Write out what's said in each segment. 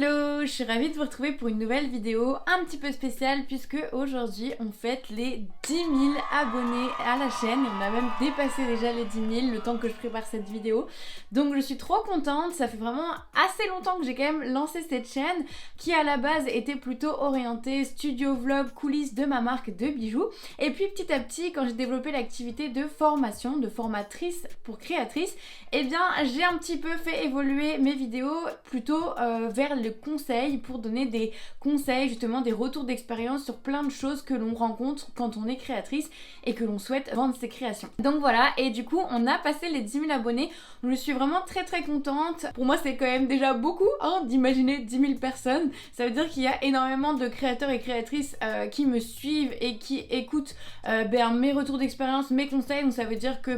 Hello, je suis ravie de vous retrouver pour une nouvelle vidéo un petit peu spéciale puisque aujourd'hui on fête les 10 000 abonnés à la chaîne et on a même dépassé déjà les 10 000 le temps que je prépare cette vidéo. Donc je suis trop contente, ça fait vraiment assez longtemps que j'ai quand même lancé cette chaîne qui à la base était plutôt orientée studio vlog, coulisses de ma marque de bijoux. Et puis petit à petit quand j'ai développé l'activité de formation, de formatrice pour créatrice, eh bien j'ai un petit peu fait évoluer mes vidéos plutôt vers le conseil pour donner des conseils, justement des retours d'expérience sur plein de choses que l'on rencontre quand on est créatrice et que l'on souhaite vendre ses créations. Donc voilà, et du coup on a passé les 10 000 abonnés, je suis vraiment très contente. Pour moi c'est quand même déjà beaucoup d'imaginer 10 000 personnes, ça veut dire qu'il y a énormément de créateurs et créatrices qui me suivent et qui écoutent mes retours d'expérience, mes conseils, donc ça veut dire que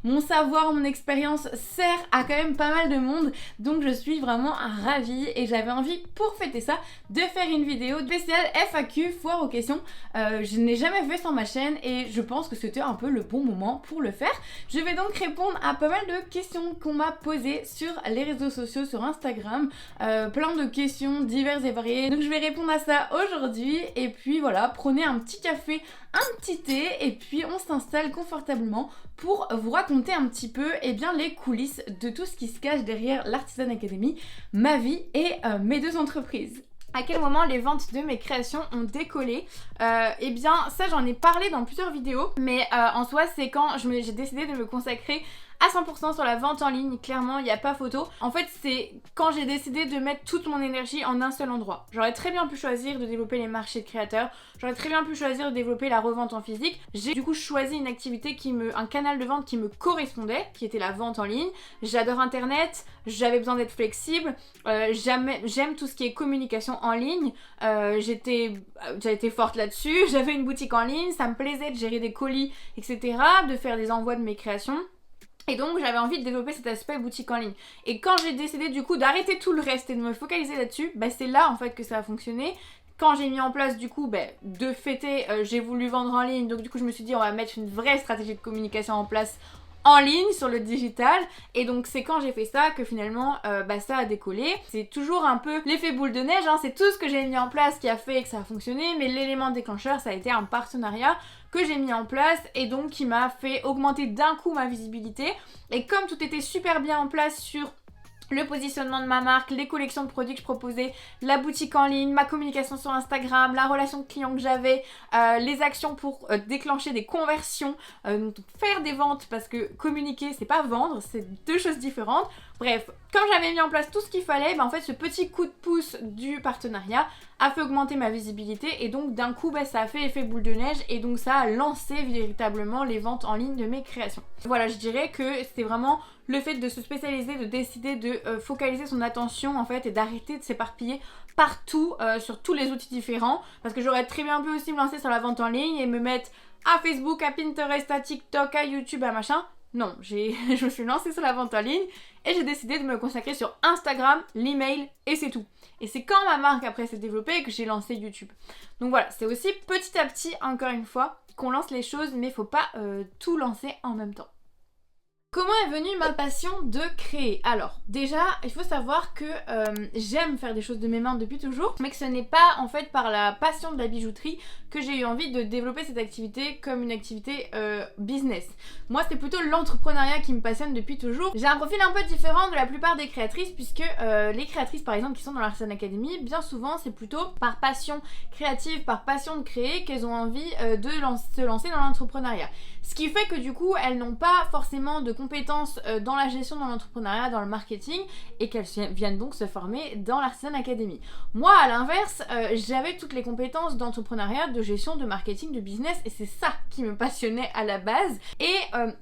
mon savoir, mon expérience sert à quand même pas mal de monde, donc je suis vraiment ravie et j'avais envie pour fêter ça de faire une vidéo spéciale FAQ, foire aux questions. Je n'ai jamais fait sur ma chaîne et je pense que c'était un peu le bon moment pour le faire. Je vais donc répondre à pas mal de questions qu'on m'a posées sur les réseaux sociaux, sur Instagram, plein de questions diverses et variées, donc je vais répondre à ça aujourd'hui. Et puis voilà, prenez un petit café, un petit thé et puis on s'installe confortablement pour vous raconter un petit peu les coulisses de tout ce qui se cache derrière l'Artisan Academy, ma vie et mes deux entreprises. À quel moment les ventes de mes créations ont décollé? Eh bien ça j'en ai parlé dans plusieurs vidéos, mais en soi c'est quand j'ai décidé de me consacrer à 100% sur la vente en ligne, clairement il n'y a pas photo. En fait c'est quand j'ai décidé de mettre toute mon énergie en un seul endroit. J'aurais très bien pu choisir de développer les marchés de créateurs, j'aurais très bien pu choisir de développer la revente en physique. J'ai du coup choisi une activité un canal de vente qui me correspondait, qui était la vente en ligne. J'adore internet, j'avais besoin d'être flexible, j'aime tout ce qui est communication en ligne, j'ai été forte là-dessus, j'avais une boutique en ligne, ça me plaisait de gérer des colis, etc., de faire des envois de mes créations. Et donc j'avais envie de développer cet aspect boutique en ligne. Et quand j'ai décidé du coup d'arrêter tout le reste et de me focaliser là-dessus, c'est là en fait que ça a fonctionné. Quand j'ai mis en place du coup de fêter, j'ai voulu vendre en ligne, donc du coup je me suis dit on va mettre une vraie stratégie de communication en place en ligne sur le digital, et donc c'est quand j'ai fait ça que finalement ça a décollé. C'est toujours un peu l'effet boule de neige, c'est tout ce que j'ai mis en place qui a fait que ça a fonctionné, mais l'élément déclencheur ça a été un partenariat que j'ai mis en place et donc qui m'a fait augmenter d'un coup ma visibilité. Et comme tout était super bien en place sur le positionnement de ma marque, les collections de produits que je proposais, la boutique en ligne, ma communication sur Instagram, la relation client que j'avais, les actions pour déclencher des conversions, donc faire des ventes, parce que communiquer c'est pas vendre, c'est deux choses différentes. Bref, comme j'avais mis en place tout ce qu'il fallait, en fait ce petit coup de pouce du partenariat a fait augmenter ma visibilité et donc d'un coup ça a fait effet boule de neige et donc ça a lancé véritablement les ventes en ligne de mes créations. Voilà, je dirais que c'est vraiment le fait de se spécialiser, de décider de focaliser son attention en fait et d'arrêter de s'éparpiller partout sur tous les outils différents, parce que j'aurais très bien pu aussi me lancer sur la vente en ligne et me mettre à Facebook, à Pinterest, à TikTok, à YouTube, à machin. Non, je me suis lancée sur la vente en ligne et j'ai décidé de me consacrer sur Instagram, l'email et c'est tout. Et c'est quand ma marque après s'est développée que j'ai lancé YouTube. Donc voilà, c'est aussi petit à petit, encore une fois, qu'on lance les choses, mais faut pas tout lancer en même temps. Comment est venue ma passion de créer? Alors déjà il faut savoir que j'aime faire des choses de mes mains depuis toujours, mais que ce n'est pas en fait par la passion de la bijouterie que j'ai eu envie de développer cette activité comme une activité business. Moi c'est plutôt l'entrepreneuriat qui me passionne depuis toujours. J'ai un profil un peu différent de la plupart des créatrices, puisque les créatrices par exemple qui sont dans l'Artisan Academy, bien souvent c'est plutôt par passion créative, par passion de créer qu'elles ont envie de se lancer dans l'entrepreneuriat. Ce qui fait que du coup elles n'ont pas forcément de compétences dans la gestion de l'entrepreneuriat, dans le marketing, et qu'elles viennent donc se former dans l'Artisan Academy. Moi à l'inverse, j'avais toutes les compétences d'entrepreneuriat, de gestion, de marketing, de business, et c'est ça qui me passionnait à la base. Et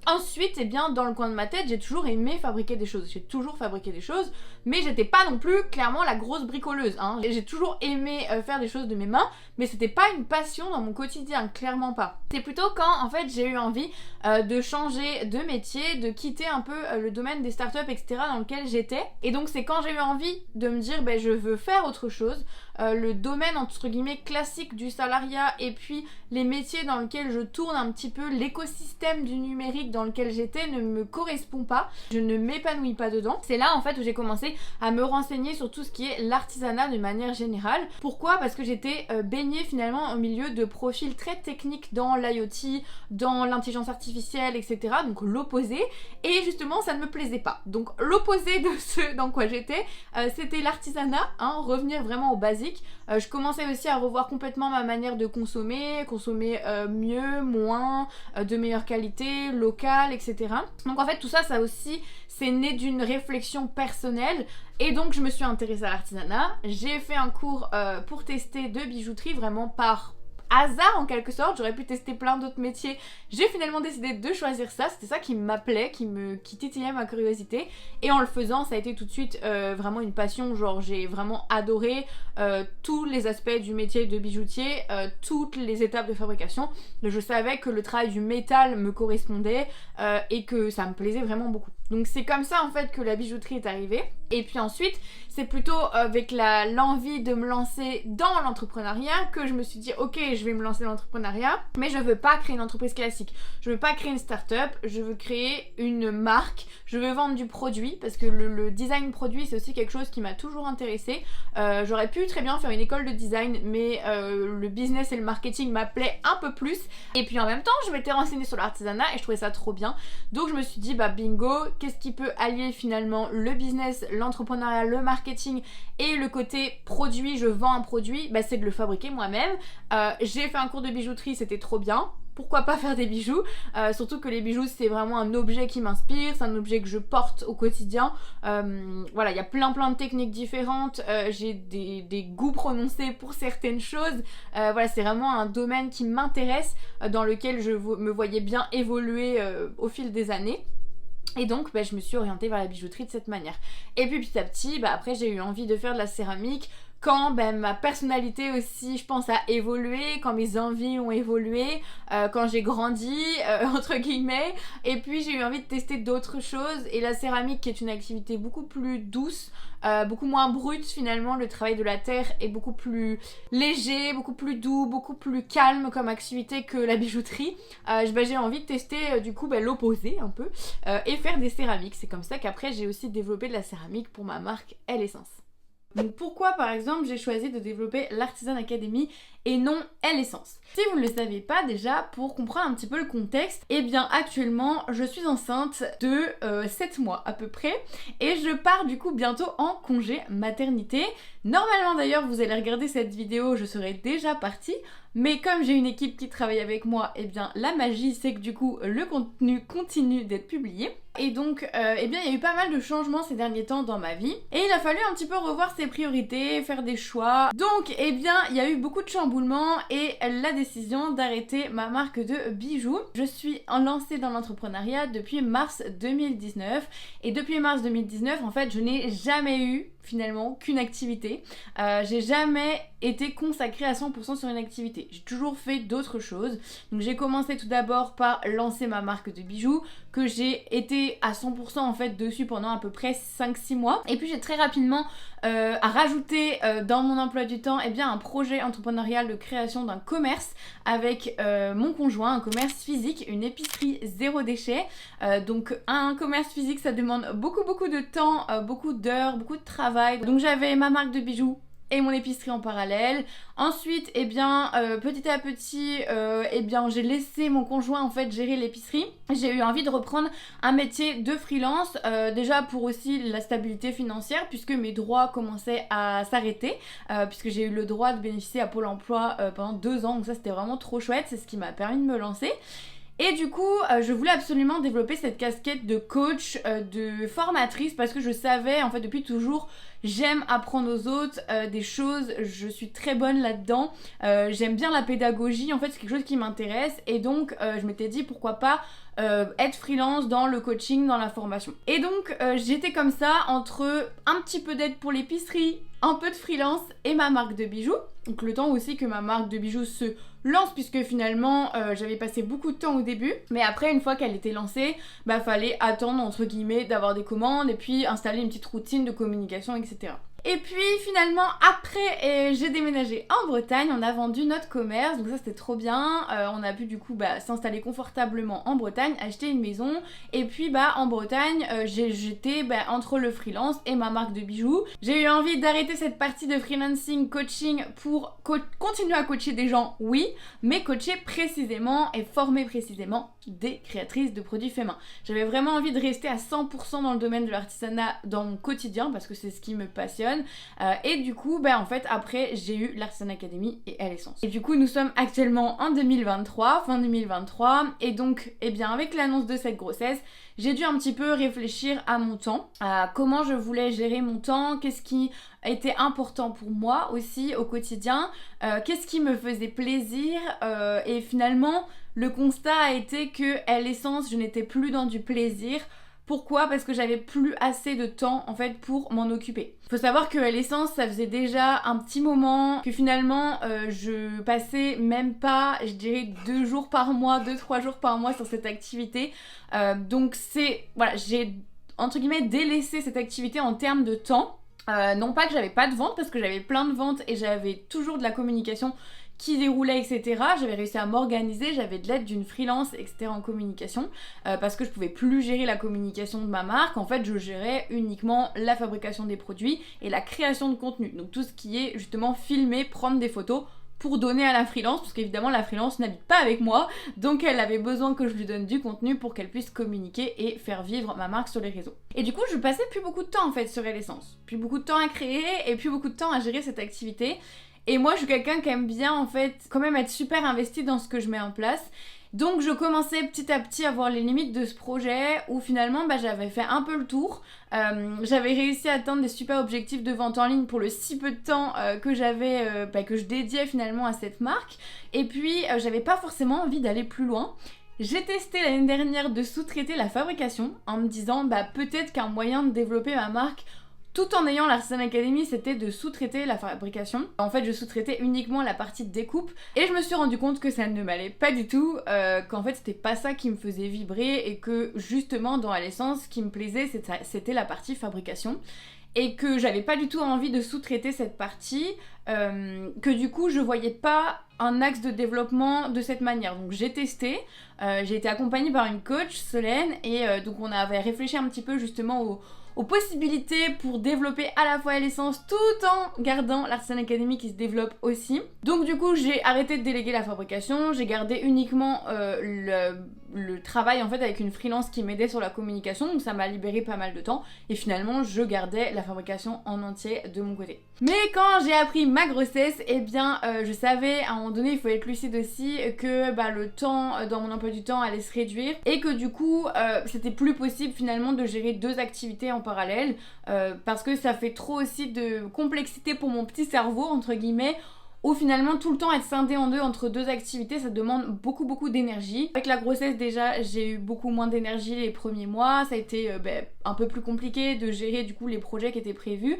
ensuite, dans le coin de ma tête, j'ai toujours aimé fabriquer des choses. J'ai toujours fabriqué des choses, mais j'étais pas non plus clairement la grosse bricoleuse. J'ai toujours aimé faire des choses de mes mains, mais c'était pas une passion dans mon quotidien, clairement pas. C'est plutôt quand en fait j'ai eu envie de changer de métier, de de quitter un peu le domaine des startups, etc. dans lequel j'étais. Et donc c'est quand j'ai eu envie de me dire je veux faire autre chose. Le domaine entre guillemets classique du salariat et puis les métiers dans lesquels je tourne un petit peu, l'écosystème du numérique dans lequel j'étais ne me correspond pas, je ne m'épanouis pas dedans. C'est là en fait où j'ai commencé à me renseigner sur tout ce qui est l'artisanat de manière générale. Pourquoi ? Parce que j'étais baignée finalement au milieu de profils très techniques dans l'IoT, dans l'intelligence artificielle, etc. Donc l'opposé, et justement ça ne me plaisait pas. Donc l'opposé de ce dans quoi j'étais, c'était l'artisanat, revenir vraiment au basique. Je commençais aussi à revoir complètement ma manière de consommer mieux, moins, de meilleure qualité, locale, etc. Donc en fait tout ça, ça aussi, c'est né d'une réflexion personnelle. Et donc je me suis intéressée à l'artisanat. J'ai fait un cours pour tester de bijouterie, vraiment par hasard en quelque sorte. J'aurais pu tester plein d'autres métiers. J'ai finalement décidé de choisir ça. C'était ça qui m'appelait, qui titillait ma curiosité. Et en le faisant, ça a été tout de suite vraiment une passion. Genre j'ai vraiment adoré tous les aspects du métier de bijoutier, toutes les étapes de fabrication. Je savais que le travail du métal me correspondait et que ça me plaisait vraiment beaucoup. Donc c'est comme ça en fait que la bijouterie est arrivée. Et puis ensuite, c'est plutôt avec l'envie de me lancer dans l'entrepreneuriat que je me suis dit ok, je vais me lancer dans l'entrepreneuriat, mais je veux pas créer une entreprise classique. Je veux pas créer une start-up, je veux créer une marque, je veux vendre du produit parce que le design produit c'est aussi quelque chose qui m'a toujours intéressée. J'aurais pu très bien faire une école de design, mais le business et le marketing m'appelaient un peu plus. Et puis en même temps, je m'étais renseignée sur l'artisanat et je trouvais ça trop bien. Donc je me suis dit bingo, qu'est-ce qui peut allier finalement le business, l'entrepreneuriat, le marketing et le côté produit, je vends un produit, c'est de le fabriquer moi-même. J'ai fait un cours de bijouterie, c'était trop bien. Pourquoi pas faire des bijoux, surtout que les bijoux c'est vraiment un objet qui m'inspire, c'est un objet que je porte au quotidien. Voilà, il y a plein de techniques différentes, j'ai des goûts prononcés pour certaines choses. Voilà, c'est vraiment un domaine qui m'intéresse, dans lequel je me voyais bien évoluer au fil des années. Et donc je me suis orientée vers la bijouterie de cette manière. Et puis petit à petit, après j'ai eu envie de faire de la céramique. Quand ma personnalité aussi, je pense, a évolué, quand mes envies ont évolué, quand j'ai grandi, entre guillemets, et puis j'ai eu envie de tester d'autres choses, et la céramique qui est une activité beaucoup plus douce, beaucoup moins brute finalement, le travail de la terre est beaucoup plus léger, beaucoup plus doux, beaucoup plus calme comme activité que la bijouterie. J'ai envie de tester du coup l'opposé un peu, et faire des céramiques. C'est comme ça qu'après j'ai aussi développé de la céramique pour ma marque Elle-Essence. Donc pourquoi par exemple j'ai choisi de développer l'Artisan Academy et non Elle-Essence? Si vous ne le savez pas déjà, pour comprendre un petit peu le contexte, actuellement je suis enceinte de 7 mois à peu près et je pars du coup bientôt en congé maternité. Normalement d'ailleurs vous allez regarder cette vidéo, je serai déjà partie, mais comme j'ai une équipe qui travaille avec moi, la magie c'est que du coup le contenu continue d'être publié. Et donc il y a eu pas mal de changements ces derniers temps dans ma vie et il a fallu un petit peu revoir ses priorités, faire des choix. Donc il y a eu beaucoup de chamboulements et la décision d'arrêter ma marque de bijoux. Je suis lancée dans l'entrepreneuriat depuis mars 2019 et depuis mars 2019 en fait je n'ai jamais eu finalement qu'une activité. J'ai jamais été consacrée à 100% sur une activité. J'ai toujours fait d'autres choses. Donc j'ai commencé tout d'abord par lancer ma marque de bijoux que j'ai été à 100% en fait dessus pendant à peu près 5-6 mois. Et puis j'ai très rapidement rajouté dans mon emploi du temps un projet entrepreneurial de création d'un commerce avec mon conjoint, un commerce physique, une épicerie zéro déchet. Donc un commerce physique ça demande beaucoup de temps, beaucoup d'heures, beaucoup de travail. Donc j'avais ma marque de bijoux et mon épicerie en parallèle. Ensuite, petit à petit, j'ai laissé mon conjoint en fait gérer l'épicerie. J'ai eu envie de reprendre un métier de freelance, déjà pour aussi la stabilité financière, puisque mes droits commençaient à s'arrêter, puisque j'ai eu le droit de bénéficier à Pôle emploi pendant 2 ans, donc ça c'était vraiment trop chouette, c'est ce qui m'a permis de me lancer. Et du coup, je voulais absolument développer cette casquette de coach, de formatrice, parce que je savais, en fait, depuis toujours, j'aime apprendre aux autres des choses, je suis très bonne là-dedans, j'aime bien la pédagogie, en fait, c'est quelque chose qui m'intéresse, et donc, je m'étais dit, pourquoi pas être freelance dans le coaching, dans la formation. Et donc j'étais comme ça entre un petit peu d'aide pour l'épicerie, un peu de freelance et ma marque de bijoux. Donc le temps aussi que ma marque de bijoux se lance, puisque finalement j'avais passé beaucoup de temps au début, mais après une fois qu'elle était lancée, fallait attendre entre guillemets d'avoir des commandes et puis installer une petite routine de communication, etc. Et puis finalement après j'ai déménagé en Bretagne, on a vendu notre commerce, donc ça c'était trop bien, on a pu du coup s'installer confortablement en Bretagne, acheter une maison, et puis en Bretagne j'étais entre le freelance et ma marque de bijoux. J'ai eu envie d'arrêter cette partie de freelancing, coaching pour continuer à coacher des gens, oui, mais coacher précisément et former précisément des créatrices de produits faits main. J'avais vraiment envie de rester à 100% dans le domaine de l'artisanat dans mon quotidien parce que c'est ce qui me passionne. Et du coup, en fait, après, j'ai eu l'Artisanat Academy et L'Essence. Et du coup, nous sommes actuellement en 2023, fin 2023, et donc, avec l'annonce de cette grossesse, j'ai dû un petit peu réfléchir à mon temps, à comment je voulais gérer mon temps, qu'est-ce qui était important pour moi aussi au quotidien, qu'est-ce qui me faisait plaisir, et finalement, le constat a été que à L'Essence, je n'étais plus dans du plaisir. Pourquoi ? Parce que j'avais plus assez de temps en fait pour m'en occuper. Faut savoir que à L'Essence, ça faisait déjà un petit moment que finalement je passais même pas, je dirais 2 jours par mois, 2-3 jours par mois sur cette activité. Donc j'ai entre guillemets délaissé cette activité en termes de temps. Non pas que j'avais pas de vente, parce que j'avais plein de ventes et j'avais toujours de la communication qui déroulait, etc. J'avais réussi à m'organiser, j'avais de l'aide d'une freelance, etc. en communication, parce que je pouvais plus gérer la communication de ma marque. En fait, je gérais uniquement la fabrication des produits et la création de contenu. Donc tout ce qui est justement filmer, prendre des photos pour donner à la freelance, parce qu'évidemment la freelance n'habite pas avec moi, donc elle avait besoin que je lui donne du contenu pour qu'elle puisse communiquer et faire vivre ma marque sur les réseaux. Et du coup, je passais plus beaucoup de temps en fait sur L'Essence, plus beaucoup de temps à créer et plus beaucoup de temps à gérer cette activité. Et moi, je suis quelqu'un qui aime bien en fait quand même être super investi dans ce que je mets en place. Donc je commençais petit à petit à voir les limites de ce projet où finalement j'avais fait un peu le tour. J'avais réussi à atteindre des super objectifs de vente en ligne pour le si peu de temps que j'avais, que je dédiais finalement à cette marque. Et puis j'avais pas forcément envie d'aller plus loin. J'ai testé l'année dernière de sous-traiter la fabrication en me disant peut-être qu'un moyen de développer ma marque tout en ayant l'Artisanat Academy, c'était de sous-traiter la fabrication. En fait, je sous-traitais uniquement la partie de découpe et je me suis rendu compte que ça ne m'allait pas du tout, qu'en fait c'était pas ça qui me faisait vibrer et que justement dans L'Essence, ce qui me plaisait c'était la partie fabrication. Et que j'avais pas du tout envie de sous-traiter cette partie, que du coup je voyais pas un axe de développement de cette manière. Donc j'ai testé, j'ai été accompagnée par une coach, Solène, et donc on avait réfléchi un petit peu justement aux possibilités pour développer à la fois L'Essence tout en gardant l'Artisanat Academy qui se développe aussi. Donc du coup j'ai arrêté de déléguer la fabrication, j'ai gardé uniquement le travail en fait avec une freelance qui m'aidait sur la communication, donc ça m'a libéré pas mal de temps et finalement je gardais la fabrication en entier de mon côté. Mais quand j'ai appris ma grossesse, je savais à un moment donné, il faut être lucide aussi, que le temps dans mon emploi du temps allait se réduire et que du coup c'était plus possible finalement de gérer 2 activités en parallèle parce que ça fait trop aussi de complexité pour mon petit cerveau entre guillemets, où finalement tout le temps être scindé en 2 entre 2 activités, ça demande beaucoup d'énergie. Avec la grossesse déjà j'ai eu beaucoup moins d'énergie les premiers mois, ça a été un peu plus compliqué de gérer du coup les projets qui étaient prévus.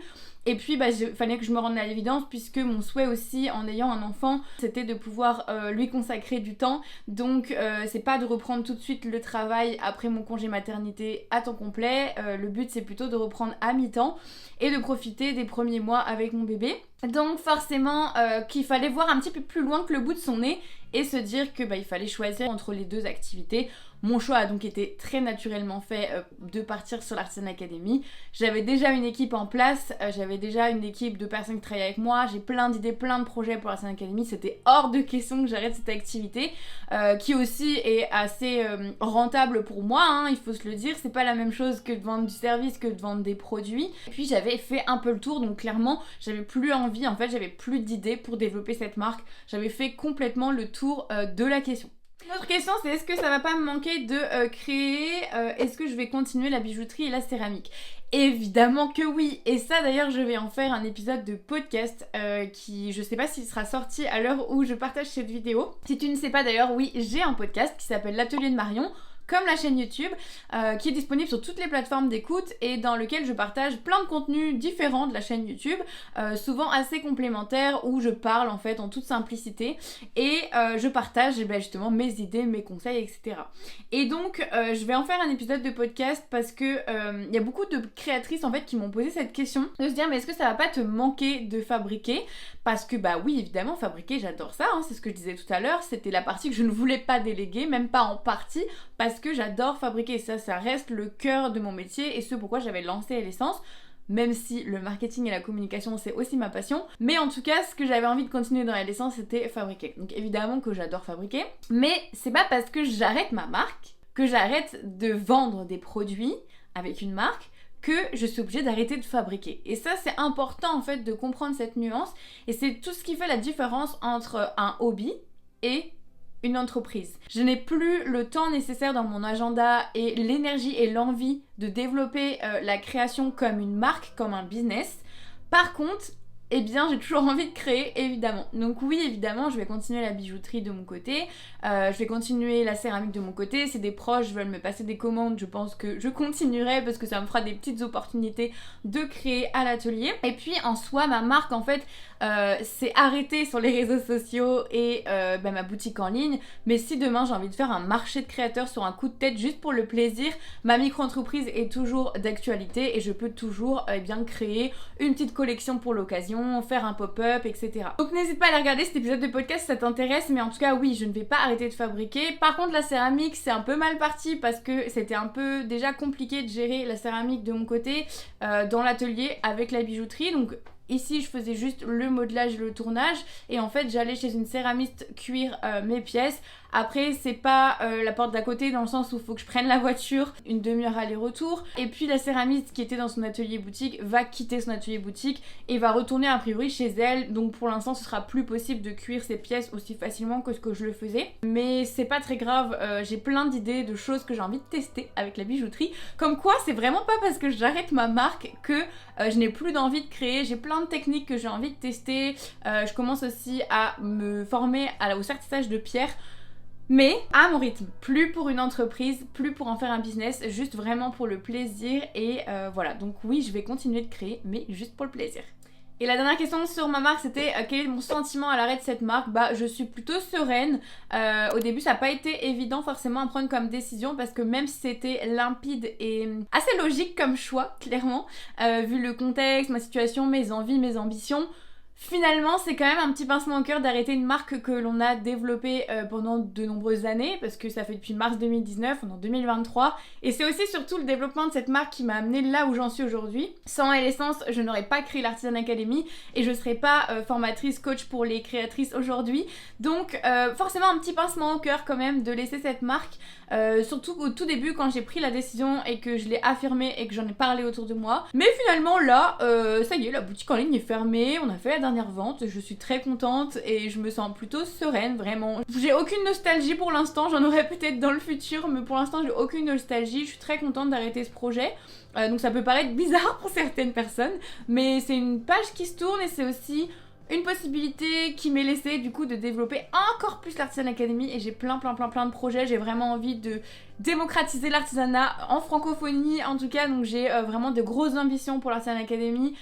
Et puis fallait que je me rende à l'évidence puisque mon souhait aussi en ayant un enfant c'était de pouvoir lui consacrer du temps. Donc c'est pas de reprendre tout de suite le travail après mon congé maternité à temps complet, le but c'est plutôt de reprendre à mi-temps et de profiter des premiers mois avec mon bébé. Donc forcément qu'il fallait voir un petit peu plus loin que le bout de son nez et se dire que il fallait choisir entre les 2 activités. Mon choix a donc été très naturellement fait de partir sur l'Artisanat Academy. J'avais déjà une équipe en place, j'avais déjà une équipe de personnes qui travaillaient avec moi, j'ai plein d'idées, plein de projets pour l'Artisanat Academy. C'était hors de question que j'arrête cette activité qui aussi est assez rentable pour moi, hein, il faut se le dire. C'est pas la même chose que de vendre du service, que de vendre des produits. Et puis j'avais fait un peu le tour, donc clairement j'avais plus envie, en fait j'avais plus d'idées pour développer cette marque. J'avais fait complètement le tour de la question. L'autre question c'est est-ce que ça va pas me manquer de créer, est-ce que je vais continuer la bijouterie et la céramique ? Évidemment que oui, et ça d'ailleurs je vais en faire un épisode de podcast qui je sais pas s'il sera sorti à l'heure où je partage cette vidéo. Si tu ne sais pas d'ailleurs, oui j'ai un podcast qui s'appelle l'Atelier de Marion, comme la chaîne YouTube, qui est disponible sur toutes les plateformes d'écoute et dans lequel je partage plein de contenus différents de la chaîne YouTube, souvent assez complémentaires, où je parle en fait en toute simplicité et je partage justement mes idées, mes conseils, etc. Et donc je vais en faire un épisode de podcast parce que il y a beaucoup de créatrices en fait qui m'ont posé cette question de se dire mais est-ce que ça va pas te manquer de fabriquer? Parce que bah oui, évidemment, fabriquer, j'adore ça, hein, c'est ce que je disais tout à l'heure, c'était la partie que je ne voulais pas déléguer, même pas en partie, parce que j'adore fabriquer, ça reste le cœur de mon métier et ce pourquoi j'avais lancé l'essence, même si le marketing et la communication c'est aussi ma passion, mais en tout cas ce que j'avais envie de continuer dans l'essence c'était fabriquer. Donc évidemment que j'adore fabriquer, mais c'est pas parce que j'arrête ma marque, que j'arrête de vendre des produits avec une marque, que je suis obligée d'arrêter de fabriquer. Et ça c'est important en fait de comprendre cette nuance et c'est tout ce qui fait la différence entre un hobby et une entreprise. Je n'ai plus le temps nécessaire dans mon agenda et l'énergie et l'envie de développer la création comme une marque, comme un business. Par contre, eh bien j'ai toujours envie de créer évidemment. Donc oui évidemment je vais continuer la bijouterie de mon côté, je vais continuer la céramique de mon côté, si des proches veulent me passer des commandes je pense que je continuerai parce que ça me fera des petites opportunités de créer à l'atelier. Et puis en soi ma marque en fait c'est arrêté sur les réseaux sociaux et ma boutique en ligne, mais si demain j'ai envie de faire un marché de créateurs sur un coup de tête juste pour le plaisir, ma micro-entreprise est toujours d'actualité et je peux toujours créer une petite collection pour l'occasion, faire un pop-up, etc. Donc n'hésite pas à aller regarder cet épisode de podcast si ça t'intéresse, mais en tout cas oui, je ne vais pas arrêter de fabriquer. Par contre la céramique c'est un peu mal parti parce que c'était un peu déjà compliqué de gérer la céramique de mon côté dans l'atelier avec la bijouterie, donc ici je faisais juste le modelage et le tournage et en fait j'allais chez une céramiste cuire mes pièces. Après c'est pas la porte d'à côté dans le sens où il faut que je prenne la voiture, une demi-heure aller-retour. Et puis la céramiste qui était dans son atelier boutique va quitter son atelier boutique et va retourner a priori chez elle. Donc pour l'instant ce sera plus possible de cuire ses pièces aussi facilement que ce que je le faisais. Mais c'est pas très grave, j'ai plein d'idées de choses que j'ai envie de tester avec la bijouterie. Comme quoi c'est vraiment pas parce que j'arrête ma marque que je n'ai plus d'envie de créer. J'ai plein de techniques que j'ai envie de tester. Je commence aussi à me former au sertissage de pierre. Mais à mon rythme, plus pour une entreprise, plus pour en faire un business, juste vraiment pour le plaisir et voilà. Donc oui, je vais continuer de créer, mais juste pour le plaisir. Et la dernière question sur ma marque c'était quel est mon sentiment à l'arrêt de cette marque? Bah je suis plutôt sereine. Au début ça n'a pas été évident forcément à prendre comme décision parce que même si c'était limpide et assez logique comme choix, clairement, vu le contexte, ma situation, mes envies, mes ambitions, finalement c'est quand même un petit pincement au cœur d'arrêter une marque que l'on a développée pendant de nombreuses années, parce que ça fait depuis mars 2019, on est en 2023, et c'est aussi surtout le développement de cette marque qui m'a amenée là où j'en suis aujourd'hui. Sans l'essence je n'aurais pas créé l'Artisan Academy et je serais pas formatrice coach pour les créatrices aujourd'hui, donc forcément un petit pincement au cœur quand même de laisser cette marque, surtout au tout début quand j'ai pris la décision et que je l'ai affirmée et que j'en ai parlé autour de moi. Mais finalement là ça y est, la boutique en ligne est fermée, on a fait la dernière vente, je suis très contente et je me sens plutôt sereine, vraiment. J'ai aucune nostalgie pour l'instant, j'en aurai peut-être dans le futur, mais pour l'instant j'ai aucune nostalgie, je suis très contente d'arrêter ce projet. Donc ça peut paraître bizarre pour certaines personnes, mais c'est une page qui se tourne et c'est aussi une possibilité qui m'est laissée du coup de développer encore plus l'Artisan Academy et j'ai plein de projets, j'ai vraiment envie de démocratiser l'artisanat en francophonie en tout cas, donc j'ai vraiment de grosses ambitions pour l'Artisan Academy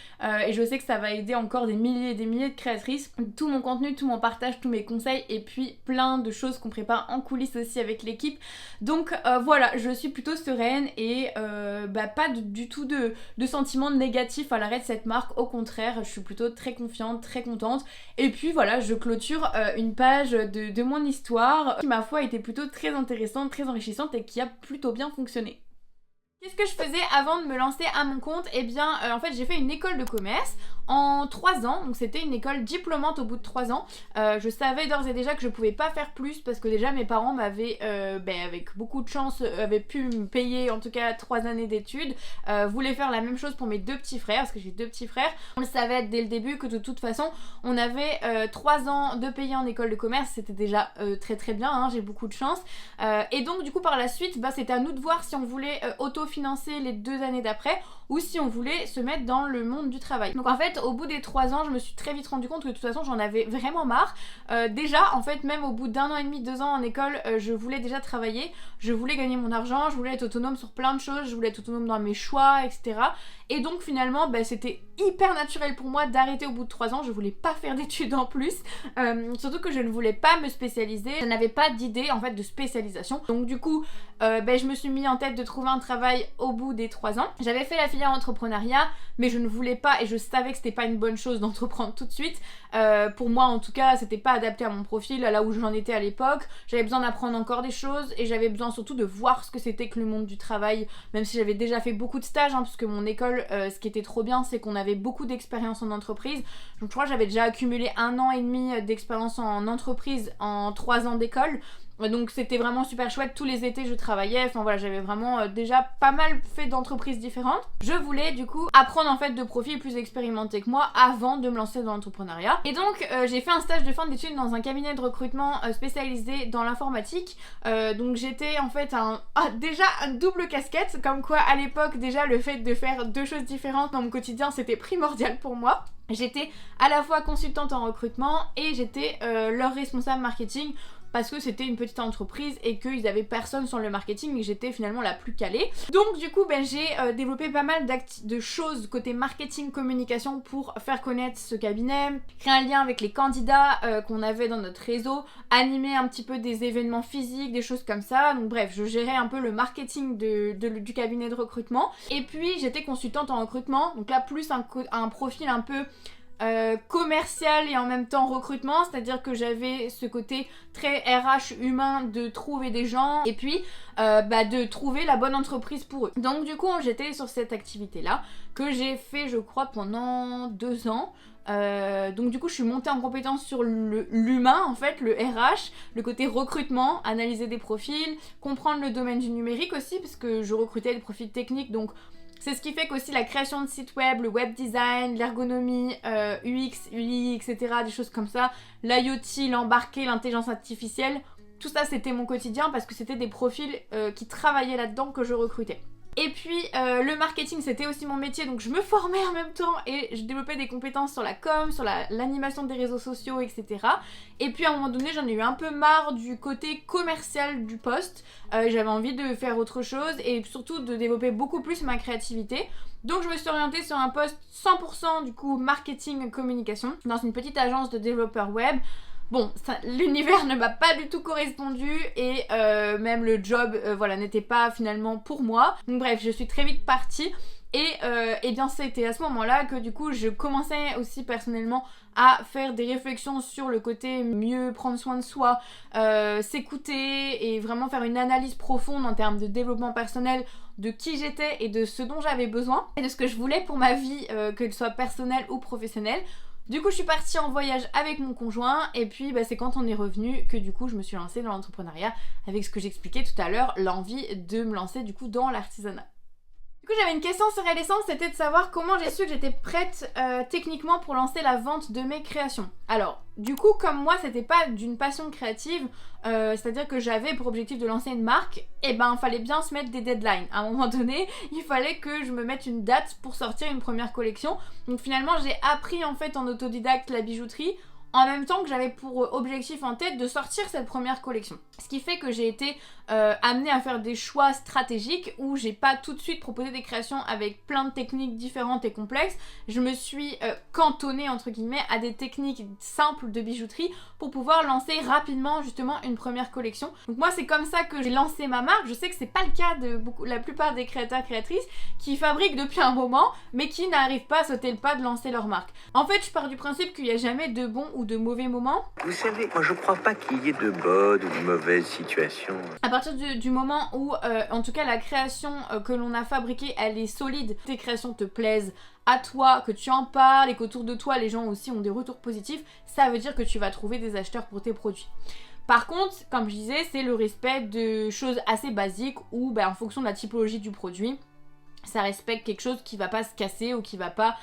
et je sais que ça va aider encore des milliers et des milliers de créatrices. Tout mon contenu, tout mon partage, tous mes conseils et puis plein de choses qu'on prépare en coulisses aussi avec l'équipe. Donc voilà, je suis plutôt sereine et pas du tout de sentiments négatifs à l'arrêt de cette marque, au contraire, je suis plutôt très confiante, très contente. Et puis voilà, je clôture une page de mon histoire qui ma foi était plutôt très intéressante, très enrichissante et qui a plutôt bien fonctionné. Qu'est-ce que je faisais avant de me lancer à mon compte? Eh bien en fait j'ai fait une école de commerce en 3 ans, donc c'était une école diplômante au bout de 3 ans. Je savais d'ores et déjà que je pouvais pas faire plus parce que déjà mes parents m'avaient, avec beaucoup de chance, avaient pu me payer en tout cas 3 années d'études, voulaient faire la même chose pour mes 2 petits frères, parce que j'ai 2 petits frères. On le savait dès le début que de toute façon on avait 3 ans de payer en école de commerce, c'était déjà très bien, hein, j'ai beaucoup de chance. Et donc du coup par la suite c'était à nous de voir si on voulait autofinancer les 2 années d'après. ou si on voulait se mettre dans le monde du travail. Donc en fait au bout des 3 ans je me suis très vite rendu compte que de toute façon j'en avais vraiment marre. Déjà en fait même au bout d'1 an et demi, 2 ans en école, je voulais déjà travailler, je voulais gagner mon argent, je voulais être autonome sur plein de choses, je voulais être autonome dans mes choix, etc. Et donc finalement c'était hyper naturel pour moi d'arrêter au bout de 3 ans, je voulais pas faire d'études en plus, surtout que je ne voulais pas me spécialiser, je n'avais pas d'idée en fait de spécialisation. Donc du coup je me suis mis en tête de trouver un travail au bout des 3 ans. J'avais fait la filière entrepreneuriat mais je ne voulais pas et je savais que c'était pas une bonne chose d'entreprendre tout de suite. Pour moi en tout cas c'était pas adapté à mon profil, là où j'en étais à l'époque. J'avais besoin d'apprendre encore des choses et j'avais besoin surtout de voir ce que c'était que le monde du travail, même si j'avais déjà fait beaucoup de stages parce que mon école, ce qui était trop bien c'est qu'on avait beaucoup d'expérience en entreprise. Donc je crois que j'avais déjà accumulé 1 an et demi d'expérience en entreprise en 3 ans d'école. Donc c'était vraiment super chouette, tous les étés je travaillais, enfin voilà, j'avais vraiment déjà pas mal fait d'entreprises différentes. Je voulais du coup apprendre en fait de profils plus expérimentés que moi avant de me lancer dans l'entrepreneuriat. Et donc j'ai fait un stage de fin d'études dans un cabinet de recrutement spécialisé dans l'informatique. Donc j'étais en fait déjà un double casquette, comme quoi à l'époque déjà le fait de faire 2 choses différentes dans mon quotidien c'était primordial pour moi. J'étais à la fois consultante en recrutement et j'étais leur responsable marketing, parce que c'était une petite entreprise et qu'ils avaient personne sur le marketing et j'étais finalement la plus calée. Donc du coup j'ai développé pas mal de choses côté marketing communication pour faire connaître ce cabinet, créer un lien avec les candidats qu'on avait dans notre réseau, animer un petit peu des événements physiques, des choses comme ça. Donc bref, je gérais un peu le marketing du cabinet de recrutement. Et puis j'étais consultante en recrutement, donc là plus un profil un peu commercial et en même temps recrutement, c'est-à-dire que j'avais ce côté très RH humain de trouver des gens et puis de trouver la bonne entreprise pour eux. Donc du coup j'étais sur cette activité là que j'ai fait je crois pendant 2 ans. Donc du coup je suis montée en compétence sur l'humain en fait, le RH, le côté recrutement, analyser des profils, comprendre le domaine du numérique aussi parce que je recrutais des profils techniques, donc c'est ce qui fait qu'aussi la création de sites web, le web design, l'ergonomie, UX, UI, etc., des choses comme ça, l'IoT, l'embarqué, l'intelligence artificielle, tout ça c'était mon quotidien parce que c'était des profils qui travaillaient là-dedans que je recrutais. Et puis le marketing c'était aussi mon métier, donc je me formais en même temps et je développais des compétences sur la com, sur l'animation des réseaux sociaux, etc. Et puis à un moment donné j'en ai eu un peu marre du côté commercial du poste, j'avais envie de faire autre chose et surtout de développer beaucoup plus ma créativité. Donc je me suis orientée sur un poste 100% du coup marketing communication dans une petite agence de développeurs web. Bon, l'univers ne m'a pas du tout correspondu et même le job n'était pas finalement pour moi. Donc bref, je suis très vite partie et bien c'était à ce moment-là que du coup je commençais aussi personnellement à faire des réflexions sur le côté mieux prendre soin de soi, s'écouter et vraiment faire une analyse profonde en termes de développement personnel de qui j'étais et de ce dont j'avais besoin et de ce que je voulais pour ma vie, que ce soit personnelle ou professionnelle. Du coup je suis partie en voyage avec mon conjoint et puis c'est quand on est revenu que du coup je me suis lancée dans l'entrepreneuriat avec ce que j'expliquais tout à l'heure, l'envie de me lancer du coup dans l'artisanat. Du coup j'avais une question sur Essence, c'était de savoir comment j'ai su que j'étais prête techniquement pour lancer la vente de mes créations. Alors du coup comme moi c'était pas d'une passion créative, c'est-à-dire que j'avais pour objectif de lancer une marque, et fallait bien se mettre des deadlines. À un moment donné il fallait que je me mette une date pour sortir une première collection. Donc finalement j'ai appris en fait en autodidacte la bijouterie en même temps que j'avais pour objectif en tête de sortir cette première collection. Ce qui fait que j'ai été amenée à faire des choix stratégiques où j'ai pas tout de suite proposé des créations avec plein de techniques différentes et complexes. Je me suis cantonnée entre guillemets à des techniques simples de bijouterie pour pouvoir lancer rapidement justement une première collection. Donc moi c'est comme ça que j'ai lancé ma marque. Je sais que c'est pas le cas de la plupart des créateurs créatrices qui fabriquent depuis un moment mais qui n'arrivent pas à sauter le pas de lancer leur marque. En fait je pars du principe qu'il n'y a jamais de bons ou de mauvais moments. Vous savez, moi je crois pas qu'il y ait de bonnes ou de mauvaises situations. À partir du moment où, en tout cas la création que l'on a fabriquée, elle est solide, tes créations te plaisent à toi, que tu en parles et qu'autour de toi les gens aussi ont des retours positifs, ça veut dire que tu vas trouver des acheteurs pour tes produits. Par contre, comme je disais, c'est le respect de choses assez basiques où en fonction de la typologie du produit, ça respecte quelque chose qui va pas se casser ou qui va pas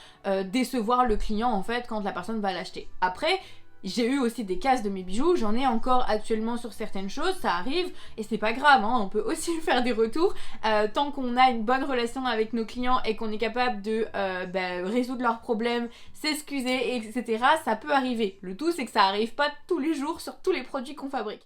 décevoir le client en fait quand la personne va l'acheter. Après, J'ai eu aussi des casses de mes bijoux, j'en ai encore actuellement sur certaines choses, ça arrive et c'est pas grave, hein, on peut aussi faire des retours tant qu'on a une bonne relation avec nos clients et qu'on est capable de résoudre leurs problèmes, s'excuser, etc. Ça peut arriver. Le tout c'est que ça arrive pas tous les jours sur tous les produits qu'on fabrique.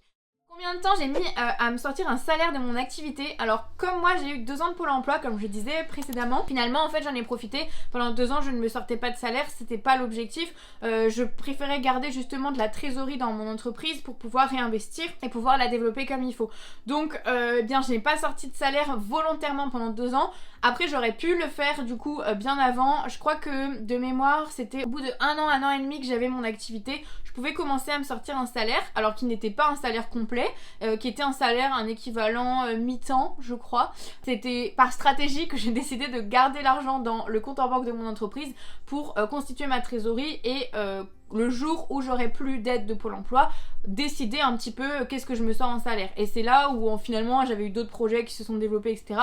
Combien de temps j'ai mis à me sortir un salaire de mon activité? Alors comme moi j'ai eu 2 ans de Pôle emploi comme je disais précédemment, finalement en fait j'en ai profité. Pendant 2 ans je ne me sortais pas de salaire, c'était pas l'objectif. Je préférais garder justement de la trésorerie dans mon entreprise pour pouvoir réinvestir et pouvoir la développer comme il faut. Donc bien je n'ai pas sorti de salaire volontairement pendant 2 ans. Après j'aurais pu le faire du coup bien avant. Je crois que de mémoire c'était au bout de 1 an et demi que j'avais mon activité. Je pouvais commencer à me sortir un salaire, alors qu'il n'était pas un salaire complet, qui était un salaire, un équivalent mi-temps je crois. C'était par stratégie que j'ai décidé de garder l'argent dans le compte en banque de mon entreprise pour constituer ma trésorerie et le jour où j'aurai plus d'aide de Pôle emploi, décider un petit peu qu'est-ce que je me sors en salaire. Et c'est là où finalement j'avais eu d'autres projets qui se sont développés, etc.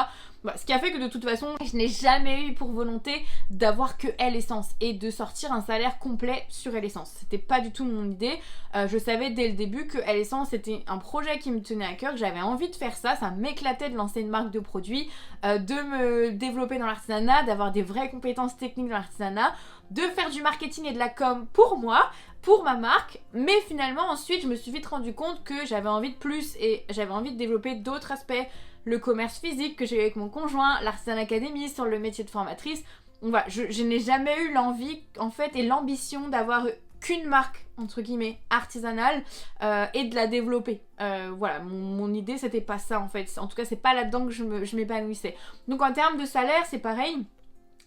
Ce qui a fait que de toute façon je n'ai jamais eu pour volonté d'avoir que Elle-Essence et de sortir un salaire complet sur Elle-Essence. C'était pas du tout mon idée. Je savais dès le début que Elle-Essence c'était un projet qui me tenait à cœur, que j'avais envie de faire ça m'éclatait de lancer une marque de produits, de me développer dans l'artisanat, d'avoir des vraies compétences techniques dans l'artisanat, de faire du marketing et de la com pour moi, pour ma marque, mais finalement ensuite je me suis vite rendu compte que j'avais envie de plus et j'avais envie de développer d'autres aspects, le commerce physique que j'ai eu avec mon conjoint, l'Artisan Academy sur le métier de formatrice. Donc voilà, je n'ai jamais eu l'envie en fait et l'ambition d'avoir qu'une marque entre guillemets artisanale et de la développer. Voilà, mon idée c'était pas ça en fait, en tout cas c'est pas là-dedans que je m'épanouissais. Donc en termes de salaire c'est pareil.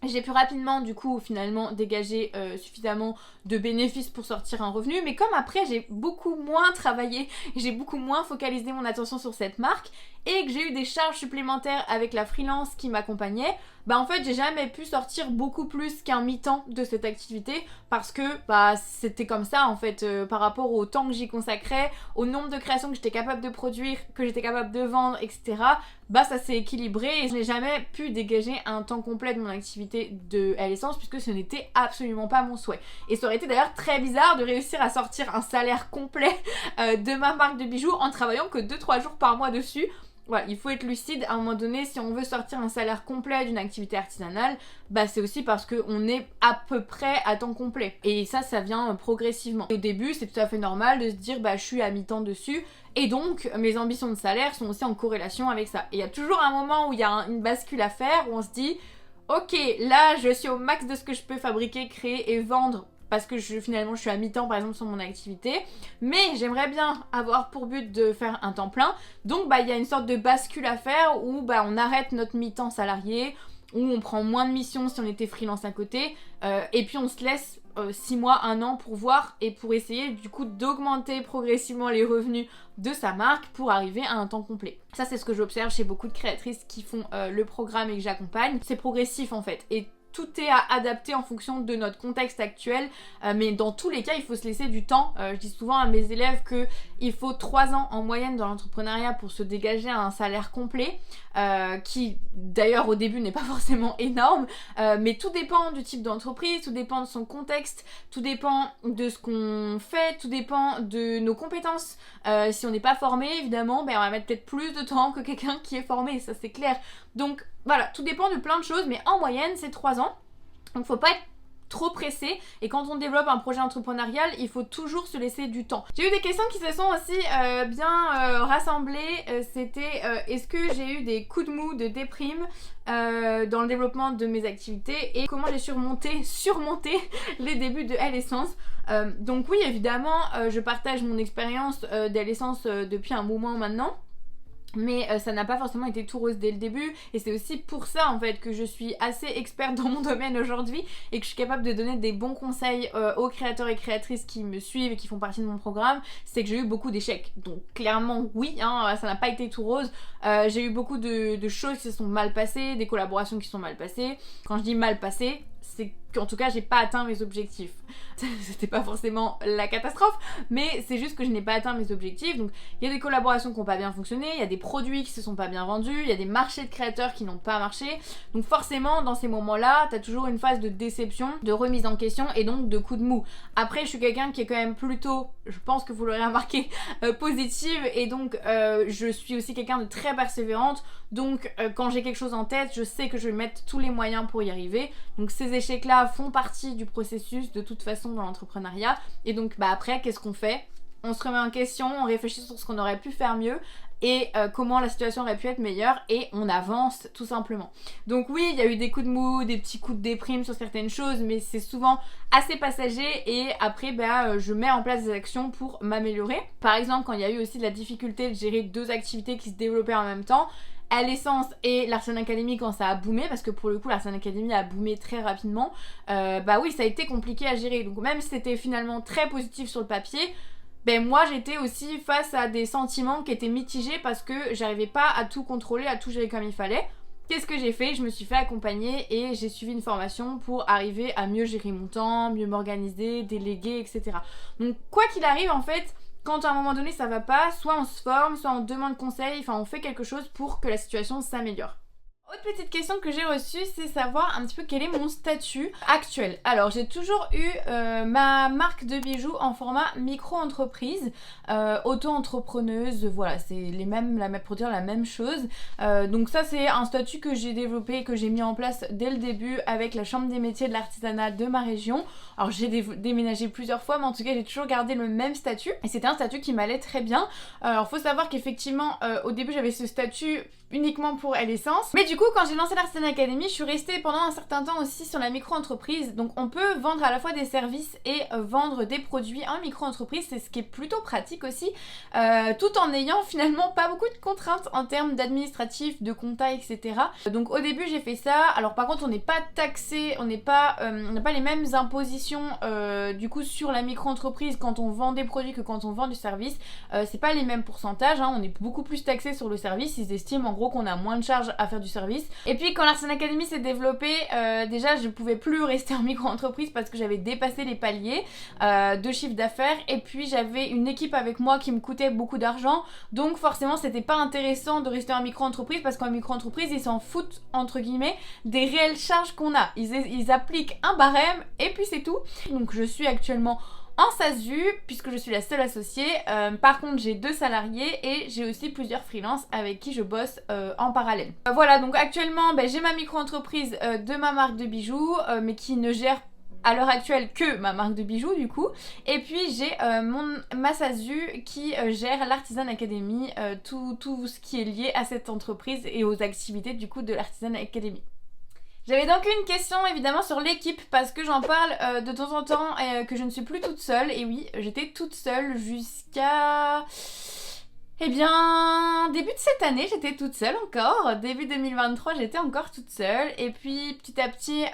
J'ai pu rapidement du coup finalement dégager suffisamment de bénéfices pour sortir un revenu, mais comme après j'ai beaucoup moins travaillé, j'ai beaucoup moins focalisé mon attention sur cette marque et que j'ai eu des charges supplémentaires avec la freelance qui m'accompagnait, en fait j'ai jamais pu sortir beaucoup plus qu'un mi-temps de cette activité parce que c'était comme ça en fait par rapport au temps que j'y consacrais, au nombre de créations que j'étais capable de produire, que j'étais capable de vendre, etc. Ça s'est équilibré et je n'ai jamais pu dégager un temps complet de mon activité de Elle-Essence puisque ce n'était absolument pas mon souhait. Et ça aurait été d'ailleurs très bizarre de réussir à sortir un salaire complet de ma marque de bijoux en travaillant que 2-3 jours par mois dessus. Voilà, il faut être lucide, à un moment donné, si on veut sortir un salaire complet d'une activité artisanale, c'est aussi parce qu'on est à peu près à temps complet. Et ça vient progressivement. Et au début, c'est tout à fait normal de se dire, je suis à mi-temps dessus, et donc mes ambitions de salaire sont aussi en corrélation avec ça. Et il y a toujours un moment où il y a une bascule à faire, où on se dit, ok, là, je suis au max de ce que je peux fabriquer, créer et vendre, parce que finalement je suis à mi-temps par exemple sur mon activité, mais j'aimerais bien avoir pour but de faire un temps plein, donc il y a une sorte de bascule à faire où on arrête notre mi-temps salarié, où on prend moins de missions si on était freelance à côté, et puis on se laisse 6 mois, 1 an pour voir et pour essayer du coup d'augmenter progressivement les revenus de sa marque pour arriver à un temps complet. Ça c'est ce que j'observe chez beaucoup de créatrices qui font le programme et que j'accompagne, c'est progressif en fait, et tout est à adapter en fonction de notre contexte actuel, mais dans tous les cas il faut se laisser du temps. Je dis souvent à mes élèves qu'il faut 3 ans en moyenne dans l'entrepreneuriat pour se dégager un salaire complet, qui d'ailleurs au début n'est pas forcément énorme, mais tout dépend du type d'entreprise, tout dépend de son contexte, tout dépend de ce qu'on fait, tout dépend de nos compétences. Si on n'est pas formé évidemment, on va mettre peut-être plus de temps que quelqu'un qui est formé, ça c'est clair. Donc voilà, tout dépend de plein de choses, mais en moyenne c'est 3 ans, donc faut pas être trop pressé, et quand on développe un projet entrepreneurial il faut toujours se laisser du temps. J'ai eu des questions qui se sont aussi bien rassemblées, c'était est-ce que j'ai eu des coups de mou, de déprime dans le développement de mes activités et comment j'ai surmonté les débuts de Elle-Essence. Donc oui évidemment je partage mon expérience d'Elle-Essence depuis un moment maintenant. Mais ça n'a pas forcément été tout rose dès le début, et c'est aussi pour ça en fait que je suis assez experte dans mon domaine aujourd'hui et que je suis capable de donner des bons conseils aux créateurs et créatrices qui me suivent et qui font partie de mon programme. C'est que j'ai eu beaucoup d'échecs, donc clairement oui, ça n'a pas été tout rose. J'ai eu beaucoup de choses qui se sont mal passées, des collaborations qui se sont mal passées. Quand je dis mal passées, c'est qu'en tout cas j'ai pas atteint mes objectifs. C'était pas forcément la catastrophe, mais c'est juste que je n'ai pas atteint mes objectifs. Donc il y a des collaborations qui n'ont pas bien fonctionné, il y a des produits qui se sont pas bien vendus, il y a des marchés de créateurs qui n'ont pas marché. Donc forcément dans ces moments-là, t'as toujours une phase de déception, de remise en question et donc de coup de mou. Après je suis quelqu'un qui est quand même plutôt, je pense que vous l'aurez remarqué, positive, et donc je suis aussi quelqu'un de très persévérante. Donc quand j'ai quelque chose en tête, je sais que je vais mettre tous les moyens pour y arriver. Donc ces échecs là font partie du processus de toute façon dans l'entrepreneuriat. Et donc après qu'est-ce qu'on fait? On se remet en question, on réfléchit sur ce qu'on aurait pu faire mieux et comment la situation aurait pu être meilleure, et on avance tout simplement. Donc oui, il y a eu des coups de mou, des petits coups de déprime sur certaines choses, mais c'est souvent assez passager, et après je mets en place des actions pour m'améliorer. Par exemple, quand il y a eu aussi de la difficulté de gérer 2 activités qui se développaient en même temps, à l'essence et l'Arsène Academy, quand ça a boomé, parce que pour le coup l'Arsène Academy a boomé très rapidement, oui, ça a été compliqué à gérer. Donc même si c'était finalement très positif sur le papier, moi j'étais aussi face à des sentiments qui étaient mitigés parce que j'arrivais pas à tout contrôler, à tout gérer comme il fallait. Qu'est-ce que j'ai fait? Je me suis fait accompagner et j'ai suivi une formation pour arriver à mieux gérer mon temps, mieux m'organiser, déléguer, etc. Donc quoi qu'il arrive, en fait, quand à un moment donné ça va pas, soit on se forme, soit on demande conseil, enfin on fait quelque chose pour que la situation s'améliore. Autre petite question que j'ai reçue, c'est savoir un petit peu quel est mon statut actuel. Alors j'ai toujours eu ma marque de bijoux en format micro-entreprise, auto-entrepreneuse, voilà, c'est les mêmes, pour dire la même chose. Donc ça c'est un statut que j'ai développé, que j'ai mis en place dès le début avec la chambre des métiers de l'artisanat de ma région. Alors j'ai déménagé plusieurs fois, mais en tout cas j'ai toujours gardé le même statut, et c'était un statut qui m'allait très bien. Alors faut savoir qu'effectivement au début j'avais ce statut uniquement pour l'essence, mais du coup quand j'ai lancé l'Arsène Academy, je suis restée pendant un certain temps aussi sur la micro-entreprise. Donc on peut vendre à la fois des services et vendre des produits en micro-entreprise, c'est ce qui est plutôt pratique aussi, tout en ayant finalement pas beaucoup de contraintes en termes d'administratif, de compta, etc. Donc au début j'ai fait ça. Alors par contre on n'est pas taxé, on n'a pas les mêmes impositions du coup sur la micro-entreprise quand on vend des produits que quand on vend du service. C'est pas les mêmes pourcentages, hein. On est beaucoup plus taxé sur le service, ils estiment en gros qu'on a moins de charges à faire du service. Et puis quand l'Arsène Academy s'est développée, déjà je pouvais plus rester en micro-entreprise parce que j'avais dépassé les paliers de chiffre d'affaires, et puis j'avais une équipe avec moi qui me coûtait beaucoup d'argent, donc forcément c'était pas intéressant de rester en micro-entreprise parce qu'en micro-entreprise ils s'en foutent entre guillemets des réelles charges qu'on a. Ils appliquent un barème et puis c'est tout. Donc je suis actuellement en SASU puisque je suis la seule associée. Par contre j'ai 2 salariés et j'ai aussi plusieurs freelances avec qui je bosse en parallèle. Voilà, donc actuellement j'ai ma micro-entreprise de ma marque de bijoux, mais qui ne gère à l'heure actuelle que ma marque de bijoux du coup, et puis j'ai ma SASU qui gère l'Artisan Academy, tout ce qui est lié à cette entreprise et aux activités du coup de l'Artisan Academy. J'avais donc une question évidemment sur l'équipe parce que j'en parle de temps en temps, que je ne suis plus toute seule. Et oui, j'étais toute seule jusqu'à... début de cette année, j'étais toute seule encore. Début 2023, j'étais encore toute seule. Et puis petit à petit,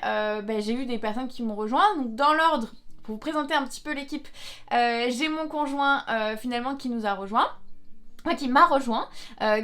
j'ai eu des personnes qui m'ont rejoint. Donc dans l'ordre, pour vous présenter un petit peu l'équipe, j'ai mon conjoint finalement qui nous a rejoints. Qui m'a rejoint,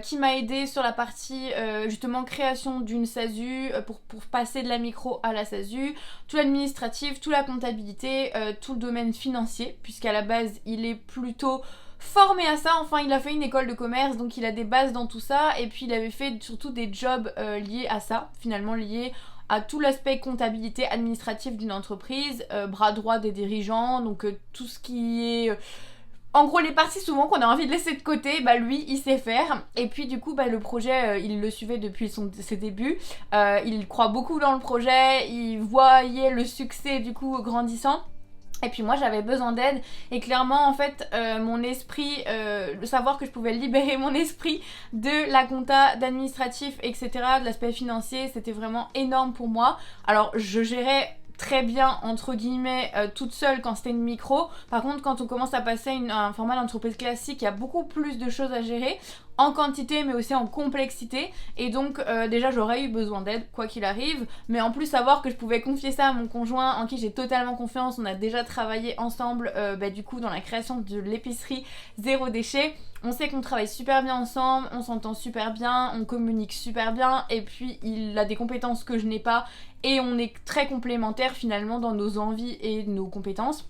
qui m'a aidé sur la partie justement création d'une SASU, pour passer de la micro à la SASU, tout l'administratif, toute la comptabilité, tout le domaine financier, puisqu'à la base il est plutôt formé à ça. Enfin il a fait une école de commerce, donc il a des bases dans tout ça, et puis il avait fait surtout des jobs liés à ça, finalement liés à tout l'aspect comptabilité administrative d'une entreprise, bras droit des dirigeants, donc tout ce qui est... En gros les parties souvent qu'on a envie de laisser de côté, lui il sait faire. Et puis du coup le projet il le suivait depuis ses débuts, il croit beaucoup dans le projet, il voyait le succès du coup grandissant. Et puis moi j'avais besoin d'aide, et clairement en fait mon esprit, le savoir que je pouvais libérer mon esprit de la compta, d'administratif, etc., de l'aspect financier, c'était vraiment énorme pour moi. Alors je gérais très bien entre guillemets toute seule quand c'était une micro. Par contre quand on commence à passer à un format d'entreprise classique, il y a beaucoup plus de choses à gérer en quantité mais aussi en complexité, et donc déjà j'aurais eu besoin d'aide quoi qu'il arrive, mais en plus savoir que je pouvais confier ça à mon conjoint en qui j'ai totalement confiance. On a déjà travaillé ensemble du coup dans la création de l'épicerie zéro déchet. On sait qu'on travaille super bien ensemble, on s'entend super bien, on communique super bien et puis il a des compétences que je n'ai pas et on est très complémentaires finalement dans nos envies et nos compétences,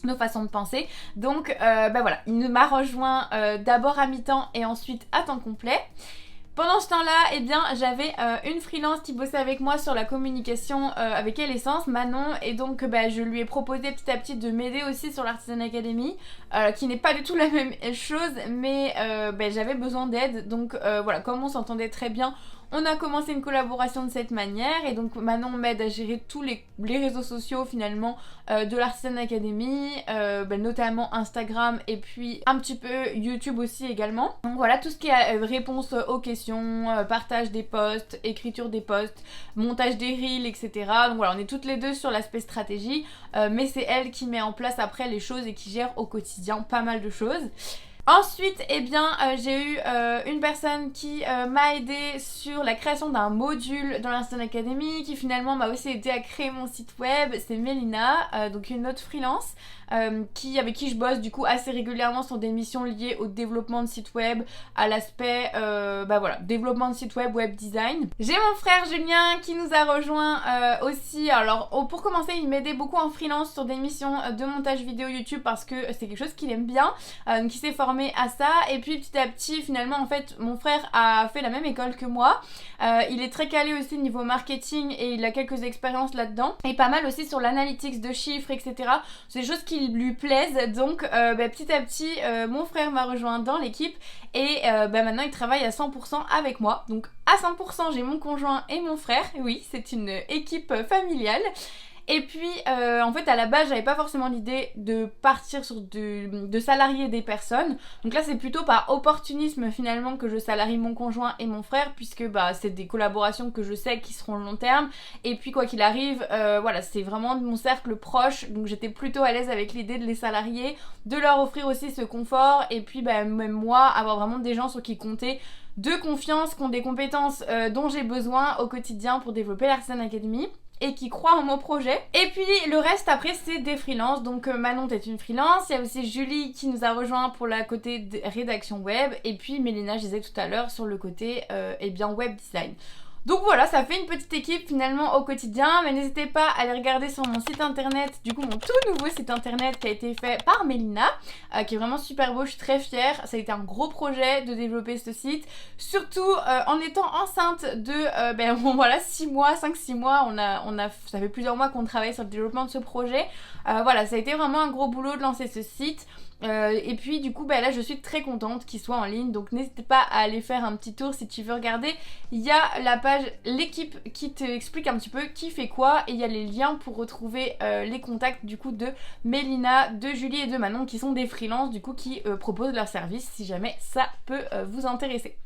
nos façons de penser. Donc voilà, il m'a rejoint d'abord à mi-temps et ensuite à temps complet. Pendant ce temps-là, eh bien, j'avais une freelance qui bossait avec moi sur la communication avec Essence, Manon, et donc je lui ai proposé petit à petit de m'aider aussi sur l'Artisan Academy, qui n'est pas du tout la même chose, mais j'avais besoin d'aide, donc voilà, comme on s'entendait très bien, on a commencé une collaboration de cette manière et donc Manon m'aide à gérer tous les réseaux sociaux finalement de l'Artisan Academy, notamment Instagram et puis un petit peu YouTube aussi également. Donc voilà, tout ce qui est réponse aux questions, partage des posts, écriture des posts, montage des reels, etc. Donc voilà, on est toutes les deux sur l'aspect stratégie, mais c'est elle qui met en place après les choses et qui gère au quotidien pas mal de choses. Ensuite, j'ai eu une personne qui m'a aidé sur la création d'un module dans l'Artisan Academy, qui finalement m'a aussi aidé à créer mon site web. C'est Mélina, donc une autre freelance avec qui je bosse du coup assez régulièrement sur des missions liées au développement de site web, à l'aspect développement de site web, web design. J'ai mon frère Julien qui nous a rejoint aussi. Alors pour commencer, il m'aidait beaucoup en freelance sur des missions de montage vidéo YouTube parce que c'est quelque chose qu'il aime bien, qui s'est formé à ça. Et puis petit à petit, finalement, en fait, mon frère a fait la même école que moi. Il est très calé aussi niveau marketing et il a quelques expériences là-dedans. Et pas mal aussi sur l'analytics de chiffres, etc. C'est des choses qui lui plaisent. Donc petit à petit, mon frère m'a rejoint dans l'équipe et maintenant il travaille à 100% avec moi. Donc à 100% j'ai mon conjoint et mon frère. Oui, c'est une équipe familiale. Et puis en fait à la base j'avais pas forcément l'idée de partir sur de salarier des personnes. Donc là c'est plutôt par opportunisme finalement que je salarie mon conjoint et mon frère, puisque c'est des collaborations que je sais qui seront long terme. Et puis quoi qu'il arrive, voilà, c'est vraiment de mon cercle proche. Donc j'étais plutôt à l'aise avec l'idée de les salarier, de leur offrir aussi ce confort. Et puis même moi, avoir vraiment des gens sur qui compter, de confiance, qui ont des compétences dont j'ai besoin au quotidien pour développer l'Artisan Academy et qui croient en mon projet. Et puis le reste après c'est des freelances. Donc Manon est une freelance, il y a aussi Julie qui nous a rejoint pour la côté de rédaction web, et puis Mélina, je disais tout à l'heure, sur le côté web design. Donc voilà, ça fait une petite équipe finalement au quotidien, mais n'hésitez pas à aller regarder sur mon site internet, du coup mon tout nouveau site internet qui a été fait par Mélina, qui est vraiment super beau, je suis très fière. Ça a été un gros projet de développer ce site, surtout en étant enceinte de 5-6 mois, ça fait plusieurs mois qu'on travaille sur le développement de ce projet. Voilà, ça a été vraiment un gros boulot de lancer ce site. Et puis du coup là je suis très contente qu'il soit en ligne, donc n'hésitez pas à aller faire un petit tour si tu veux regarder. Il y a la page l'équipe qui te explique un petit peu qui fait quoi, et il y a les liens pour retrouver les contacts du coup de Mélina, de Julie et de Manon, qui sont des freelances du coup qui proposent leurs services si jamais ça peut vous intéresser.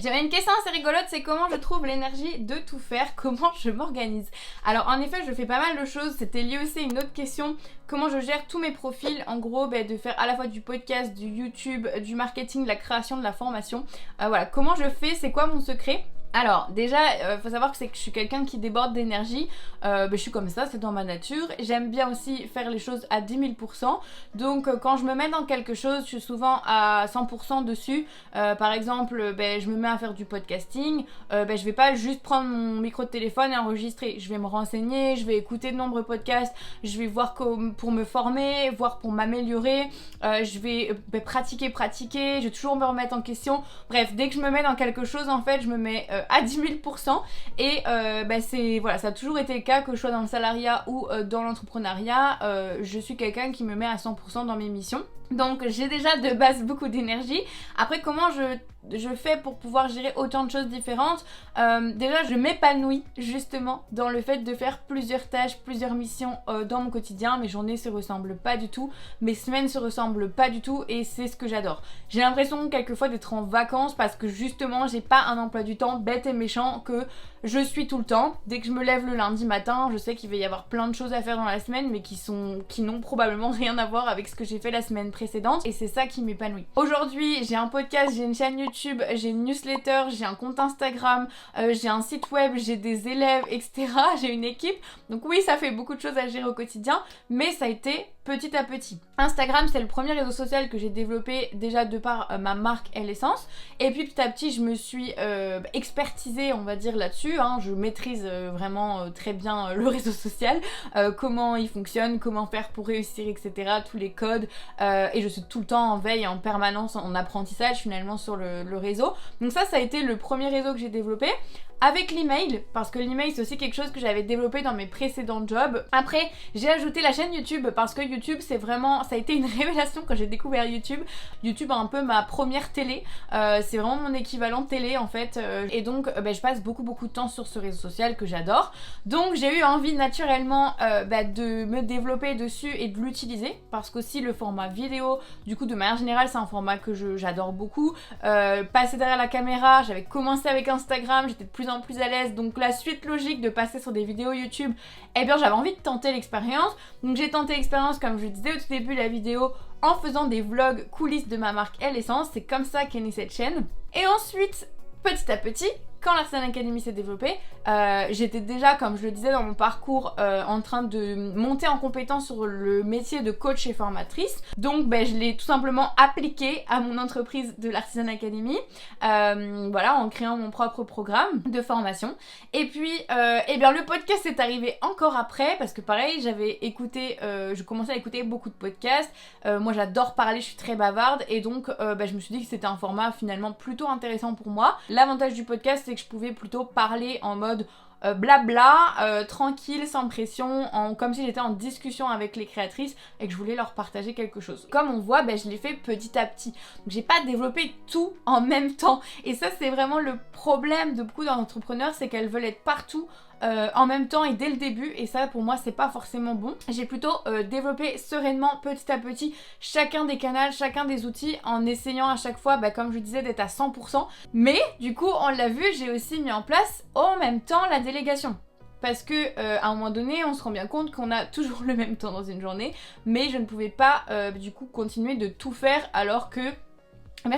J'avais une question assez rigolote, c'est comment je trouve l'énergie de tout faire, comment je m'organise. Alors en effet je fais pas mal de choses, c'était lié aussi à une autre question, comment je gère tous mes profils, en gros de faire à la fois du podcast, du YouTube, du marketing, de la création, de la formation. Voilà, comment je fais, c'est quoi mon secret ? Alors déjà, faut savoir que je suis quelqu'un qui déborde d'énergie, je suis comme ça, c'est dans ma nature. J'aime bien aussi faire les choses à 10 000%, donc quand je me mets dans quelque chose, je suis souvent à 100% dessus. Par exemple, je me mets à faire du podcasting, je vais pas juste prendre mon micro de téléphone et enregistrer, je vais me renseigner, je vais écouter de nombreux podcasts, je vais voir pour me former, voir pour m'améliorer, je vais pratiquer, je vais toujours me remettre en question. Bref, dès que je me mets dans quelque chose, en fait, je me mets à 10 000%, et ça a toujours été le cas, que je sois dans le salariat ou dans l'entrepreneuriat. Je suis quelqu'un qui me met à 100% dans mes missions. Donc j'ai déjà de base beaucoup d'énergie. Après, comment je fais pour pouvoir gérer autant de choses différentes ? Déjà je m'épanouis justement dans le fait de faire plusieurs tâches, plusieurs missions dans mon quotidien. Mes journées se ressemblent pas du tout, mes semaines se ressemblent pas du tout, et c'est ce que j'adore. J'ai l'impression quelquefois d'être en vacances parce que justement j'ai pas un emploi du temps bête et méchant que je suis tout le temps. Dès que je me lève le lundi matin, je sais qu'il va y avoir plein de choses à faire dans la semaine, mais qui n'ont probablement rien à voir avec ce que j'ai fait la semaine précédente, et c'est ça qui m'épanouit. Aujourd'hui j'ai un podcast, j'ai une chaîne YouTube, j'ai une newsletter, j'ai un compte Instagram, j'ai un site web, j'ai des élèves, etc. J'ai une équipe, donc oui, ça fait beaucoup de choses à gérer au quotidien, mais ça a été petit à petit. Instagram, c'est le premier réseau social que j'ai développé déjà de par ma marque L'Essence. Et puis petit à petit, je me suis expertisée, on va dire, là-dessus. Hein. Je maîtrise vraiment très bien le réseau social, comment il fonctionne, comment faire pour réussir, etc. Tous les codes. Et je suis tout le temps en veille, en permanence, en apprentissage finalement sur le réseau. Donc ça a été le premier réseau que j'ai développé. Avec l'email, parce que l'email c'est aussi quelque chose que j'avais développé dans mes précédents jobs. Après, j'ai ajouté la chaîne YouTube parce que YouTube c'est vraiment, ça a été une révélation quand j'ai découvert YouTube. YouTube est un peu ma première télé, c'est vraiment mon équivalent télé en fait. Et donc je passe beaucoup de temps sur ce réseau social que j'adore. Donc j'ai eu envie naturellement de me développer dessus et de l'utiliser parce qu'aussi le format vidéo, du coup de manière générale c'est un format que j'adore beaucoup. Passer derrière la caméra, j'avais commencé avec Instagram, j'étais de plus en plus à l'aise, donc la suite logique de passer sur des vidéos YouTube, eh bien j'avais envie de tenter l'expérience. Donc j'ai tenté l'expérience comme je le disais au tout début de la vidéo en faisant des vlogs coulisses de ma marque L'Essence, c'est comme ça qu'est née cette chaîne. Et ensuite, petit à petit, quand l'Artisanal Academy s'est développée, j'étais déjà, comme je le disais dans mon parcours, en train de monter en compétence sur le métier de coach et formatrice. Donc je l'ai tout simplement appliqué à mon entreprise de l'Artisanal Academy, voilà, en créant mon propre programme de formation. Et puis, le podcast est arrivé encore après, parce que pareil, j'avais écouté, je commençais à écouter beaucoup de podcasts. Moi j'adore parler, je suis très bavarde, et donc je me suis dit que c'était un format finalement plutôt intéressant pour moi. L'avantage du podcast, c'est que je pouvais plutôt parler en mode blabla, tranquille, sans pression, comme si j'étais en discussion avec les créatrices et que je voulais leur partager quelque chose. Comme on voit, je l'ai fait petit à petit. Donc j'ai pas développé tout en même temps. Et ça, c'est vraiment le problème de beaucoup d'entrepreneurs, c'est qu'elles veulent être partout en même temps et dès le début, et ça pour moi c'est pas forcément bon. J'ai plutôt développé sereinement petit à petit chacun des canaux, chacun des outils, en essayant à chaque fois, comme je disais, d'être à 100%. Mais du coup, on l'a vu, j'ai aussi mis en place en même temps la délégation. Parce que à un moment donné, on se rend bien compte qu'on a toujours le même temps dans une journée, mais je ne pouvais pas du coup continuer de tout faire alors que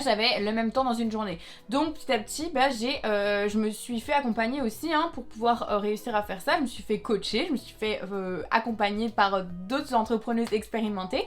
j'avais le même temps dans une journée. Donc petit à petit, je me suis fait accompagner aussi pour pouvoir réussir à faire ça. Je me suis fait coacher, je me suis fait accompagner par d'autres entrepreneuses expérimentées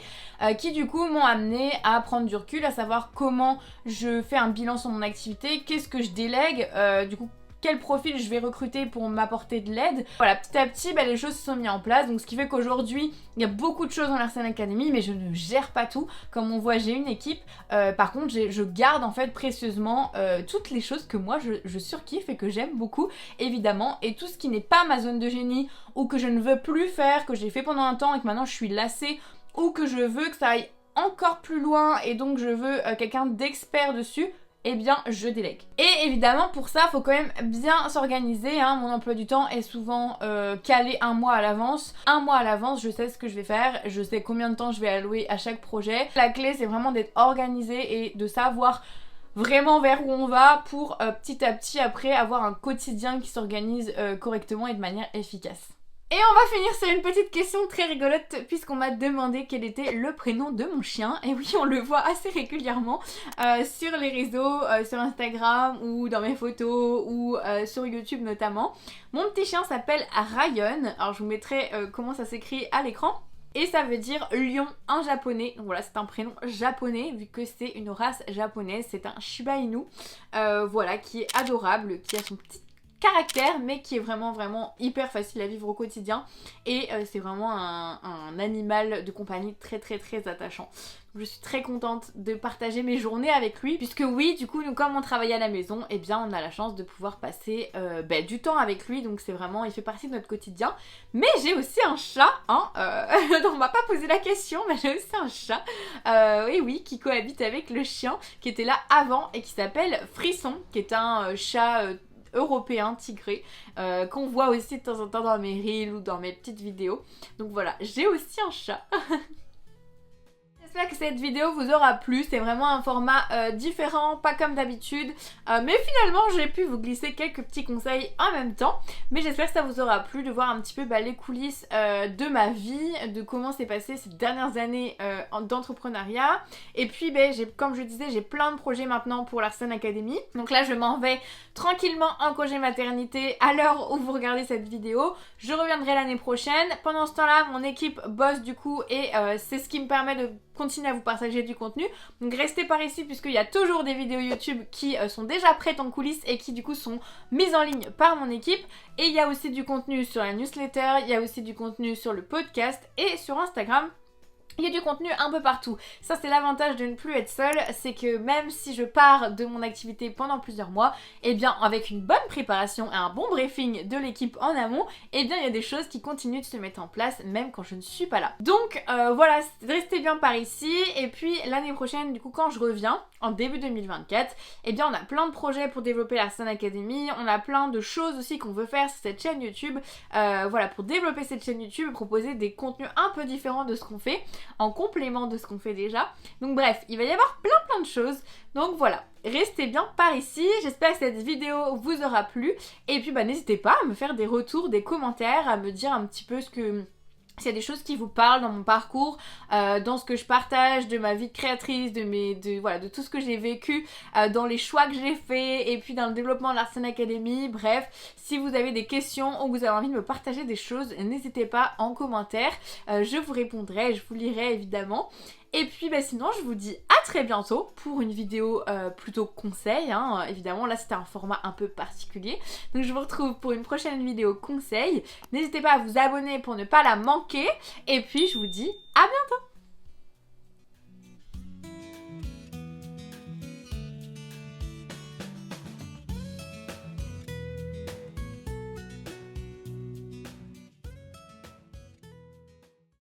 qui du coup m'ont amené à prendre du recul, à savoir comment je fais un bilan sur mon activité, qu'est-ce que je délègue, du coup quel profil je vais recruter pour m'apporter de l'aide. Voilà, petit à petit, les choses se sont mises en place. Donc ce qui fait qu'aujourd'hui, il y a beaucoup de choses dans l'Artisanal Academy, mais je ne gère pas tout. Comme on voit, j'ai une équipe. Par contre, je garde en fait précieusement toutes les choses que moi, je surkiffe et que j'aime beaucoup, évidemment. Et tout ce qui n'est pas ma zone de génie ou que je ne veux plus faire, que j'ai fait pendant un temps et que maintenant je suis lassée, ou que je veux que ça aille encore plus loin et donc je veux quelqu'un d'expert dessus, eh bien je délègue. Et évidemment pour ça faut quand même bien s'organiser, mon emploi du temps est souvent calé un mois à l'avance. Un mois à l'avance je sais ce que je vais faire, je sais combien de temps je vais allouer à chaque projet. La clé c'est vraiment d'être organisé et de savoir vraiment vers où on va pour petit à petit après avoir un quotidien qui s'organise correctement et de manière efficace. Et on va finir sur une petite question très rigolote puisqu'on m'a demandé quel était le prénom de mon chien. Et oui, on le voit assez régulièrement sur les réseaux, sur Instagram ou dans mes photos ou sur YouTube notamment. Mon petit chien s'appelle Ryan. Alors je vous mettrai comment ça s'écrit à l'écran. Et ça veut dire lion en japonais. Donc voilà, c'est un prénom japonais vu que c'est une race japonaise. C'est un Shiba Inu, voilà, qui est adorable, qui a son petit caractère mais qui est vraiment hyper facile à vivre au quotidien et c'est vraiment un animal de compagnie très attachant. Je suis très contente de partager mes journées avec lui puisque oui, du coup, nous comme on travaille à la maison, eh bien on a la chance de pouvoir passer du temps avec lui, donc c'est vraiment, il fait partie de notre quotidien. Mais j'ai aussi un chat, donc on m'a pas posé la question, mais j'ai aussi un chat, oui, qui cohabite avec le chien qui était là avant et qui s'appelle Frisson, qui est un chat européen tigré qu'on voit aussi de temps en temps dans mes reels ou dans mes petites vidéos. Donc voilà, j'ai aussi un chat. J'espère que cette vidéo vous aura plu, c'est vraiment un format différent, pas comme d'habitude, mais finalement j'ai pu vous glisser quelques petits conseils en même temps, mais j'espère que ça vous aura plu de voir un petit peu les coulisses de ma vie, de comment s'est passé ces dernières années d'entrepreneuriat, et puis comme je disais, j'ai plein de projets maintenant pour l'Arsène Academy, donc là je m'en vais tranquillement en congé maternité à l'heure où vous regardez cette vidéo, je reviendrai l'année prochaine. Pendant ce temps-là, mon équipe bosse du coup et c'est ce qui me permet de continuer à vous partager du contenu. Donc restez par ici puisqu'il y a toujours des vidéos YouTube qui sont déjà prêtes en coulisses et qui du coup sont mises en ligne par mon équipe. Et il y a aussi du contenu sur la newsletter, il y a aussi du contenu sur le podcast et sur Instagram. Il y a du contenu un peu partout. Ça c'est l'avantage de ne plus être seule, c'est que même si je pars de mon activité pendant plusieurs mois, et bien avec une bonne préparation et un bon briefing de l'équipe en amont, et bien il y a des choses qui continuent de se mettre en place même quand je ne suis pas là. Donc voilà, restez bien par ici, et puis l'année prochaine du coup quand je reviens, en début 2024, et bien on a plein de projets pour développer l'Arsène Academy, on a plein de choses aussi qu'on veut faire sur cette chaîne YouTube, voilà, pour développer cette chaîne YouTube, proposer des contenus un peu différents de ce qu'on fait, en complément de ce qu'on fait déjà. Donc bref, il va y avoir plein de choses. Donc voilà, restez bien par ici. J'espère que cette vidéo vous aura plu. Et puis n'hésitez pas à me faire des retours, des commentaires, à me dire un petit peu s'il y a des choses qui vous parlent dans mon parcours, dans ce que je partage, de ma vie de créatrice, de tout ce que j'ai vécu, dans les choix que j'ai faits, et puis dans le développement de l'Arsène Academy, bref, si vous avez des questions ou que vous avez envie de me partager des choses, n'hésitez pas en commentaire, je vous répondrai, je vous lirai évidemment. Et puis sinon je vous dis à très bientôt pour une vidéo plutôt conseil, hein. Évidemment là c'était un format un peu particulier. Donc je vous retrouve pour une prochaine vidéo conseil. N'hésitez pas à vous abonner pour ne pas la manquer. Et puis je vous dis à bientôt.